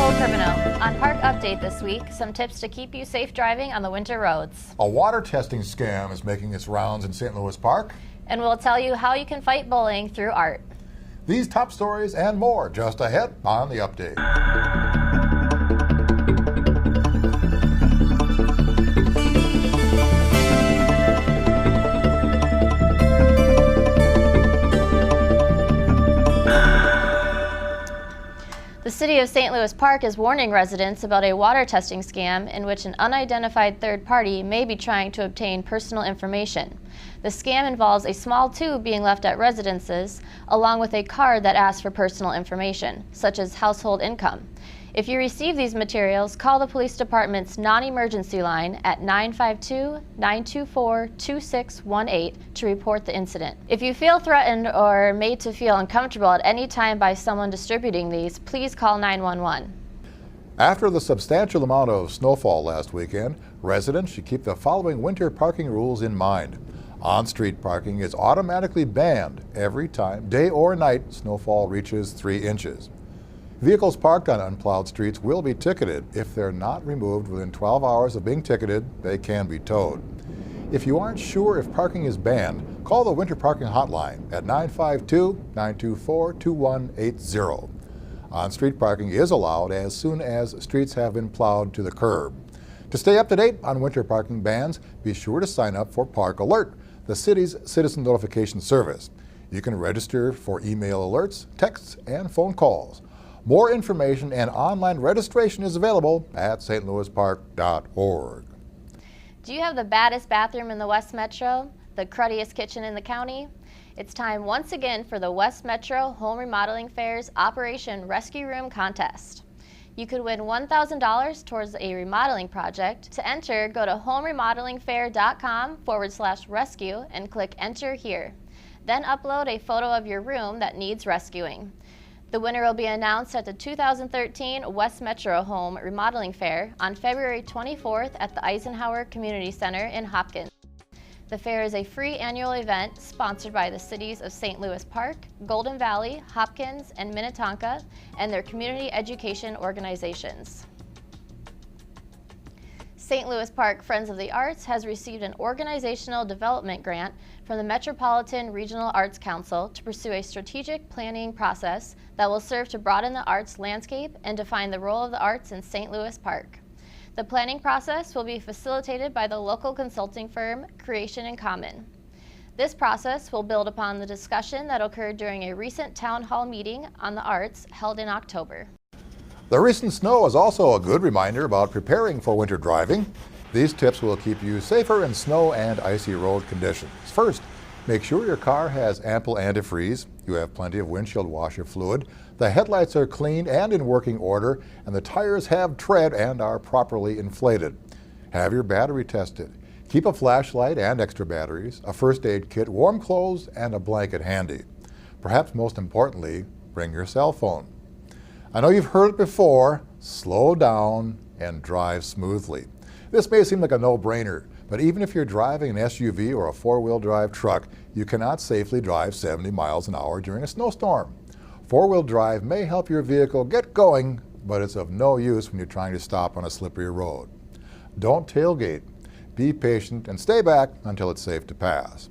Nicole Criminal. On Park Update this week, some tips to keep you safe driving on the winter roads. A water testing scam is making its rounds in St. Louis Park. And we'll tell you how you can fight bullying through art. These top stories and more just ahead on The Update. The City of St. Louis Park is warning residents about a water testing scam in which an unidentified third party may be trying to obtain personal information. The scam involves a small tube being left at residences, along with a card that asks for personal information, such as household income. If you receive these materials, call the police department's non-emergency line at 952-924-2618 to report the incident. If you feel threatened or made to feel uncomfortable at any time by someone distributing these, please call 911. After the substantial amount of snowfall last weekend, residents should keep the following winter parking rules in mind. On-street parking is automatically banned every time, day or night, snowfall reaches 3 inches. Vehicles parked on unplowed streets will be ticketed. If they're not removed within 12 hours of being ticketed, they can be towed. If you aren't sure if parking is banned, call the winter parking hotline at 952-924-2180. On-street parking is allowed as soon as streets have been plowed to the curb. To stay up to date on winter parking bans, be sure to sign up for Park Alert, the city's citizen notification service. You can register for email alerts, texts, and phone calls. More information and online registration is available at stlouispark.org. Do you have the baddest bathroom in the West Metro? The cruddiest kitchen in the county? It's time once again for the West Metro Home Remodeling Fair's Operation Rescue Room contest. You could win $1,000 towards a remodeling project. To enter, go to homeremodelingfair.com/rescue and click Enter Here. Then upload a photo of your room that needs rescuing. The winner will be announced at the 2013 West Metro Home Remodeling Fair on February 24th at the Eisenhower Community Center in Hopkins. The fair is a free annual event sponsored by the cities of St. Louis Park, Golden Valley, Hopkins, and Minnetonka, and their community education organizations. St. Louis Park Friends of the Arts has received an organizational development grant from the Metropolitan Regional Arts Council to pursue a strategic planning process that will serve to broaden the arts landscape and define the role of the arts in St. Louis Park. The planning process will be facilitated by the local consulting firm Creation in Common. This process will build upon the discussion that occurred during a recent town hall meeting on the arts held in October. The recent snow is also a good reminder about preparing for winter driving. These tips will keep you safer in snow and icy road conditions. First, make sure your car has ample antifreeze, you have plenty of windshield washer fluid, the headlights are clean and in working order, and the tires have tread and are properly inflated. Have your battery tested. Keep a flashlight and extra batteries, a first aid kit, warm clothes, and a blanket handy. Perhaps most importantly, bring your cell phone. I know you've heard it before, slow down and drive smoothly. This may seem like a no-brainer, but even if you're driving an SUV or a four-wheel drive truck, you cannot safely drive 70 miles an hour during a snowstorm. Four-wheel drive may help your vehicle get going, but it's of no use when you're trying to stop on a slippery road. Don't tailgate. Be patient and stay back until it's safe to pass.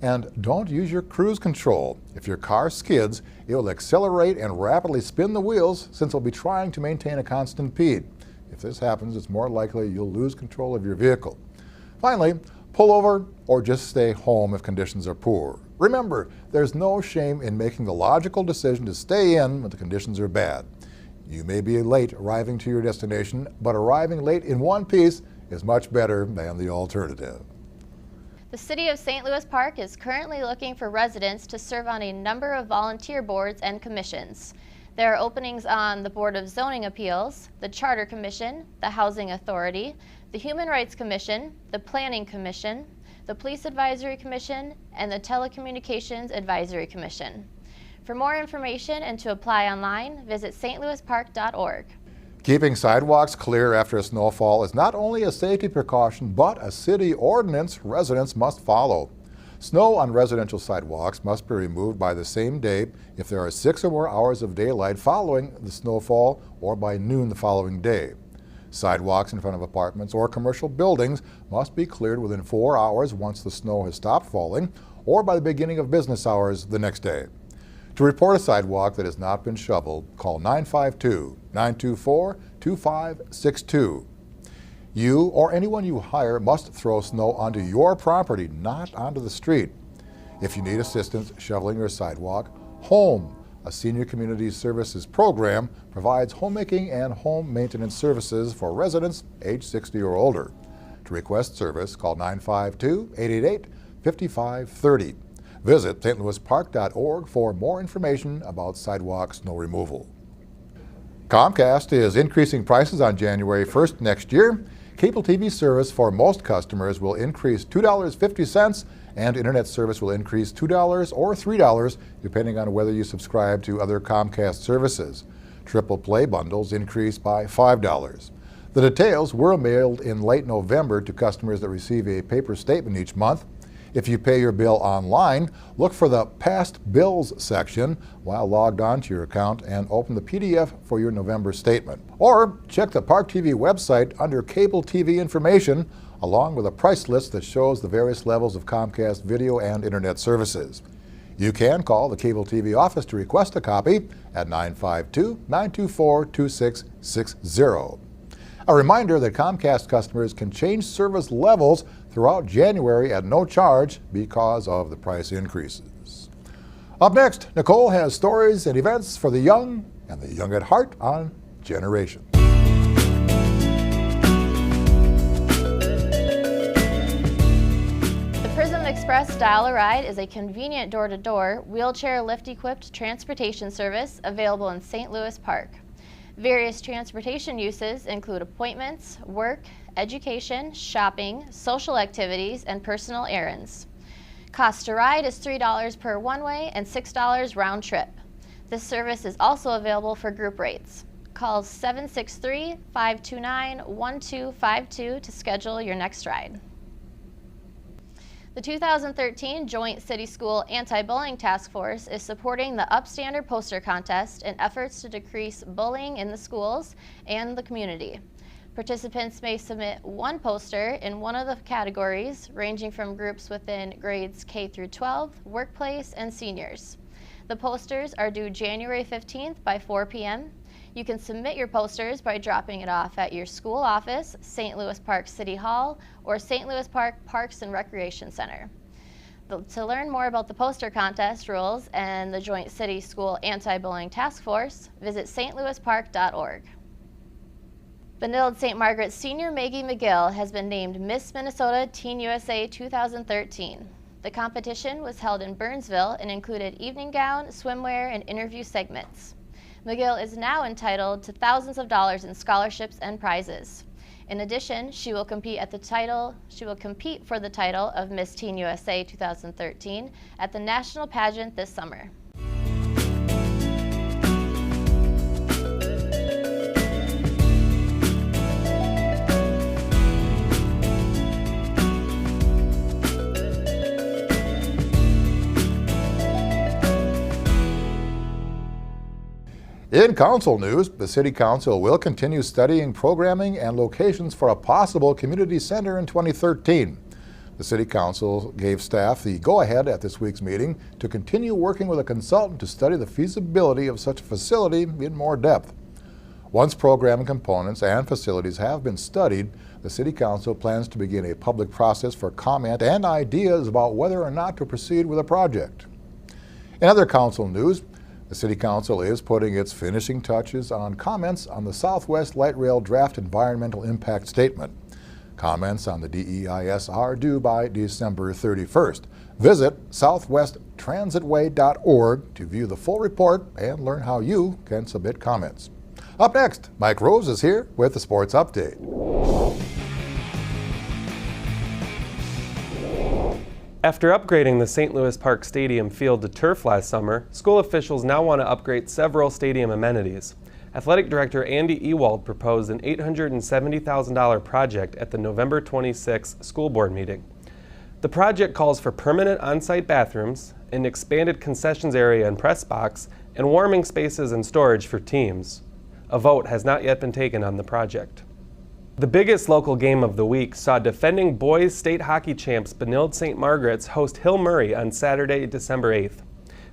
And don't use your cruise control. If your car skids, it will accelerate and rapidly spin the wheels since it'll be trying to maintain a constant speed. If this happens, it's more likely you'll lose control of your vehicle. Finally, pull over or just stay home if conditions are poor. Remember, there's no shame in making the logical decision to stay in when the conditions are bad. You may be late arriving to your destination, but arriving late in one piece is much better than the alternative. The City of St. Louis Park is currently looking for residents to serve on a number of volunteer boards and commissions. There are openings on the Board of Zoning Appeals, the Charter Commission, the Housing Authority, the Human Rights Commission, the Planning Commission, the Police Advisory Commission, and the Telecommunications Advisory Commission. For more information and to apply online, visit stlouispark.org. Keeping sidewalks clear after a snowfall is not only a safety precaution, but a city ordinance residents must follow. Snow on residential sidewalks must be removed by the same day if there are 6 or more hours of daylight following the snowfall or by noon the following day. Sidewalks in front of apartments or commercial buildings must be cleared within 4 hours once the snow has stopped falling or by the beginning of business hours the next day. To report a sidewalk that has not been shoveled, call 952-924-2562. You or anyone you hire must throw snow onto your property, not onto the street. If you need assistance shoveling your sidewalk, HOME, a senior community services program, provides homemaking and home maintenance services for residents age 60 or older. To request service, call 952-888-5530. Visit stlouispark.org for more information about sidewalk snow removal. Comcast is increasing prices on January 1st next year. Cable TV service for most customers will increase $2.50 and internet service will increase $2 or $3 depending on whether you subscribe to other Comcast services. Triple play bundles increase by $5. The details were mailed in late November to customers that receive a paper statement each month. If you pay your bill online, look for the Past Bills section while logged on to your account and open the PDF for your November statement. Or check the Park TV website under Cable TV information, along with a price list that shows the various levels of Comcast video and internet services. You can call the Cable TV office to request a copy at 952-924-2660. A reminder that Comcast customers can change service levels throughout January at no charge because of the price increases. Up next, Nicole has stories and events for the young and the young at heart on Generation. The Prism Express Dial-A-Ride is a convenient door-to-door, wheelchair lift-equipped transportation service available in St. Louis Park. Various transportation uses include appointments, work, education, shopping, social activities, and personal errands. Cost to ride is $3 per one-way and $6 round trip. This service is also available for group rates. Call 763-529-1252 to schedule your next ride. The 2013 Joint City School Anti-Bullying Task Force is supporting the Upstander Poster Contest in efforts to decrease bullying in the schools and the community. Participants may submit one poster in one of the categories, ranging from groups within grades K through 12, workplace, and seniors. The posters are due January 15th by 4 p.m. You can submit your posters by dropping it off at your school office, St. Louis Park City Hall, or St. Louis Park Parks and Recreation Center. To learn more about the poster contest rules and the Joint City School Anti-Bullying Task Force, visit stlouispark.org. Benilde St. Margaret's senior Maggie McGill has been named Miss Minnesota Teen USA 2013. The competition was held in Burnsville and included evening gown, swimwear, and interview segments. McGill is now entitled to thousands of dollars in scholarships and prizes. In addition, she will compete for the title of Miss Teen USA 2013 at the national pageant this summer. In council news, the City Council will continue studying programming and locations for a possible community center in 2013. The City Council gave staff the go-ahead at this week's meeting to continue working with a consultant to study the feasibility of such a facility in more depth. Once programming components and facilities have been studied, the City Council plans to begin a public process for comment and ideas about whether or not to proceed with a project. In other council news, the City Council is putting its finishing touches on comments on the Southwest Light Rail Draft Environmental Impact Statement. Comments on the DEIS are due by December 31st. Visit southwesttransitway.org to view the full report and learn how you can submit comments. Up next, Mike Rose is here with the Sports Update. After upgrading the St. Louis Park Stadium field to turf last summer, school officials now want to upgrade several stadium amenities. Athletic Director Andy Ewald proposed an $870,000 project at the November 26 school board meeting. The project calls for permanent on-site bathrooms, an expanded concessions area and press box, and warming spaces and storage for teams. A vote has not yet been taken on the project. The biggest local game of the week saw defending boys state hockey champs Benilde St. Margaret's host Hill Murray on Saturday, December 8th.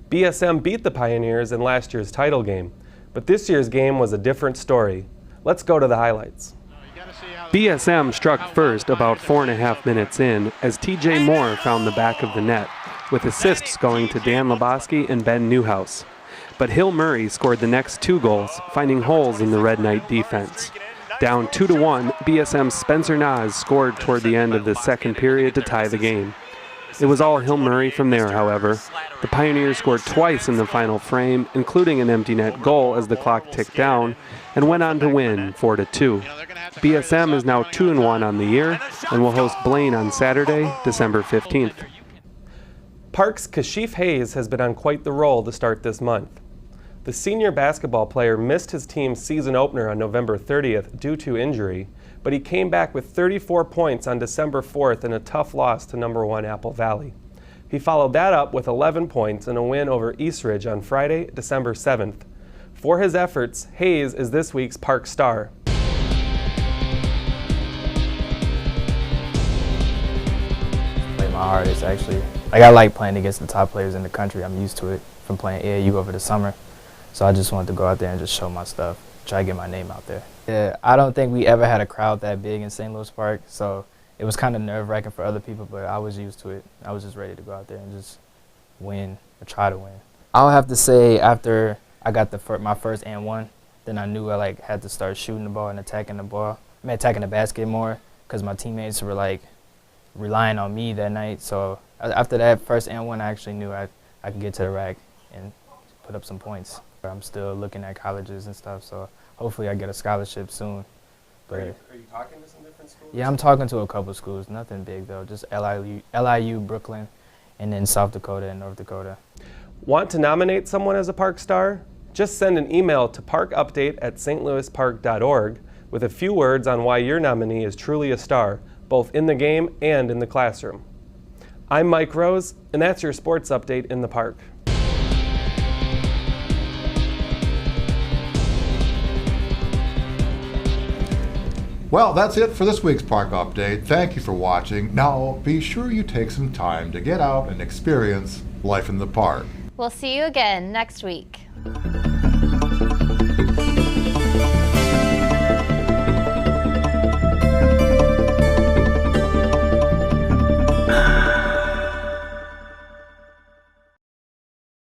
BSM beat the Pioneers in last year's title game, but this year's game was a different story. Let's go to the highlights. BSM struck first about 4.5 minutes in as TJ Moore found the back of the net, with assists going to Dan Lebowski and Ben Newhouse. But Hill Murray scored the next 2 goals, finding holes in the Red Knight defense. Down 2-1, BSM's Spencer Nas scored toward the end of the second period to tie the game. It was all Hill Murray from there, however. The Pioneers scored twice in the final frame, including an empty net goal as the clock ticked down, and went on to win 4-2. BSM is now 2-1 on the year and will host Blaine on Saturday, December 15th. Park's Kashif Hayes has been on quite the roll to start this month. The senior basketball player missed his team's season opener on November 30th due to injury, but he came back with 34 points on December 4th in a tough loss to number 1 Apple Valley. He followed that up with 11 points in a win over Eastridge on Friday, December 7th. For his efforts, Hayes is this week's Park star. Play my hardest, actually. I like playing against the top players in the country. I'm used to it from playing AAU over the summer. So I just wanted to go out there and just show my stuff, try to get my name out there. Yeah, I don't think we ever had a crowd that big in St. Louis Park, so it was kind of nerve-wracking for other people, but I was used to it. I was just ready to go out there and just win or try to win. I'll have to say after I got my first and one, then I knew I had to start shooting the ball and attacking the basket more, because my teammates were relying on me that night. So after that first and one, I actually knew I could get to the rack and put up some points. I'm still looking at colleges and stuff, so hopefully I get a scholarship soon. But Are you talking to some different schools? Yeah, I'm talking to a couple schools. Nothing big though, just LIU, Brooklyn, and then South Dakota and North Dakota. Want to nominate someone as a Park star? Just send an email to parkupdate@stlouispark.org with a few words on why your nominee is truly a star, both in the game and in the classroom. I'm Mike Rose, and that's your sports update in the Park. Well, that's it for this week's Park Update. Thank you for watching. Now, be sure you take some time to get out and experience life in the park. We'll see you again next week.